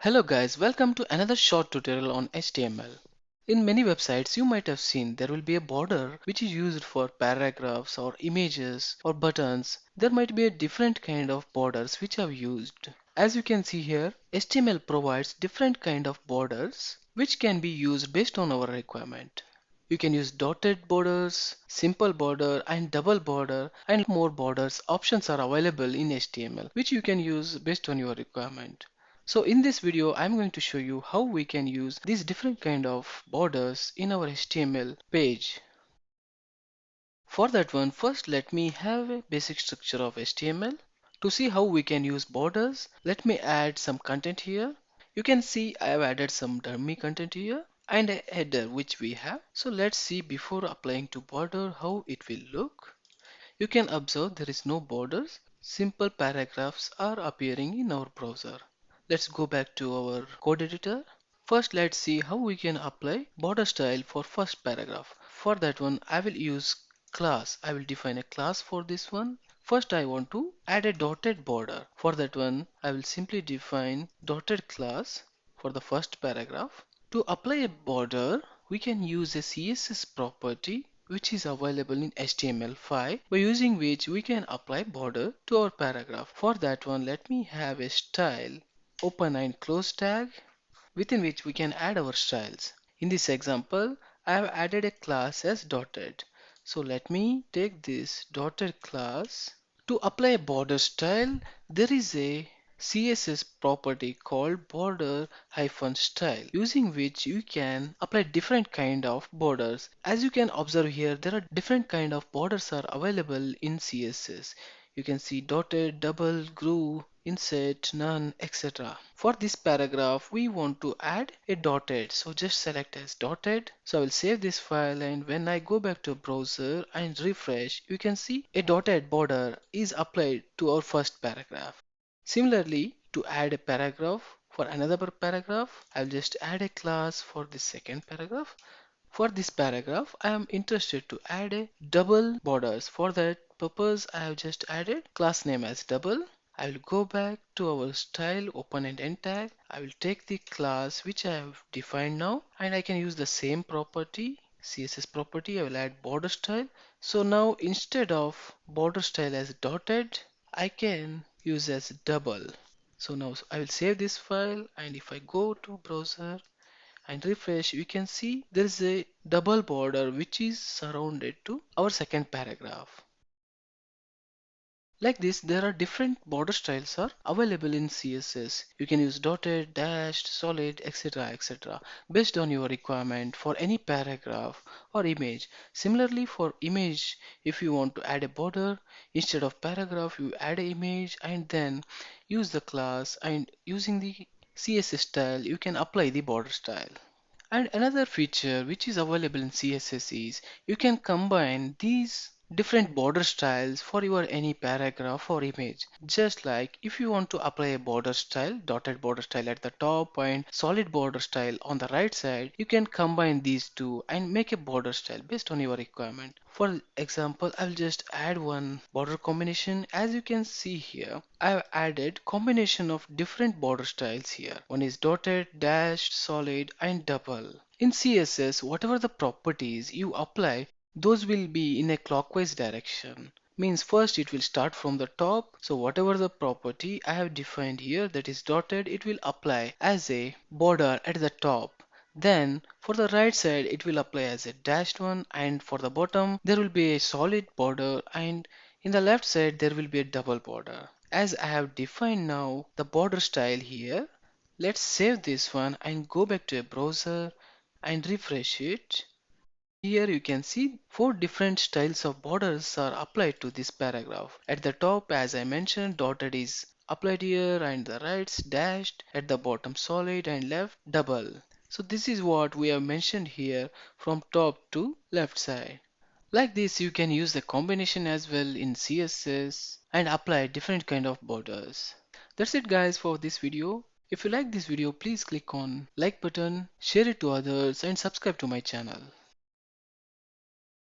Hello guys, welcome to another short tutorial on HTML. In many websites you might have seen there will be a border which is used for paragraphs or images or buttons. There might be a different kind of borders which are used. As you can see here, HTML provides different kind of borders which can be used based on our requirement. You can use dotted borders, simple border and double border and more borders options are available in HTML which you can use based on your requirement. So in this video, I'm going to show you how we can use these different kind of borders in our HTML page. For that one, first let me have a basic structure of HTML. To see how we can use borders, let me add some content here. You can see I have added some dummy content here and a header which we have. So let's see before applying to border how it will look. You can observe there is no borders. Simple paragraphs are appearing in our browser. Let's go back to our code editor. First, let's see how we can apply border style for first paragraph. For that one, I will use class. I will define a class for this one. First, I want to add a dotted border. For that one, I will simply define dotted class for the first paragraph. To apply a border, we can use a CSS property which is available in HTML5 by using which we can apply border to our paragraph. For that one, let me have a style open and close tag within which we can add our styles. In this example, I have added a class as dotted. So let me take this dotted class. To apply a border style, there is a CSS property called border hyphen style using which you can apply different kind of borders. As you can observe here, there are different kind of borders are available in CSS. You can see dotted, double, groove, inset, none, etc. For this paragraph, we want to add a dotted. So just select as dotted. So I will save this file, and when I go back to browser and refresh, you can see a dotted border is applied to our first paragraph. Similarly, to add a paragraph for another paragraph, I'll just add a class for the second paragraph. For this paragraph, I am interested to add a double borders. For that purpose, I have just added class name as double. I will go back to our style open and end tag. I will take the class which I have defined now and I can use the same property, CSS property. I will add border style. So now instead of border style as dotted, I can use as double. So now I will save this file, and if I go to browser and refresh, we can see there is a double border which is surrounded to our second paragraph. Like this, there are different border styles are available in CSS. You can use dotted, dashed, solid, etc. etc. based on your requirement for any paragraph or image. Similarly, for image, if you want to add a border, instead of paragraph, you add an image and then use the class, and using the CSS style, you can apply the border style. And another feature which is available in CSS is you can combine these different border styles for your any paragraph or image. Just like if you want to apply a border style, dotted border style at the top and solid border style on the right side, you can combine these two and make a border style based on your requirement. For example, I'll just add one border combination. As you can see here, I've added combination of different border styles here. One is dotted, dashed, solid and double. In CSS, whatever the properties you apply, those will be in a clockwise direction. Means first it will start from the top. So whatever the property I have defined here, that is dotted, it will apply as a border at the top. Then for the right side it will apply as a dashed one, and for the bottom there will be a solid border, and in the left side there will be a double border. As I have defined now the border style here, let's save this one and go back to a browser and refresh it. Here you can see four different styles of borders are applied to this paragraph. At the top, as I mentioned, dotted is applied here, and the right's dashed, at the bottom solid, and left double. So this is what we have mentioned here from top to left side. Like this, you can use the combination as well in CSS and apply different kind of borders. That's it guys for this video. If you like this video, please click on like button, share it to others and subscribe to my channel.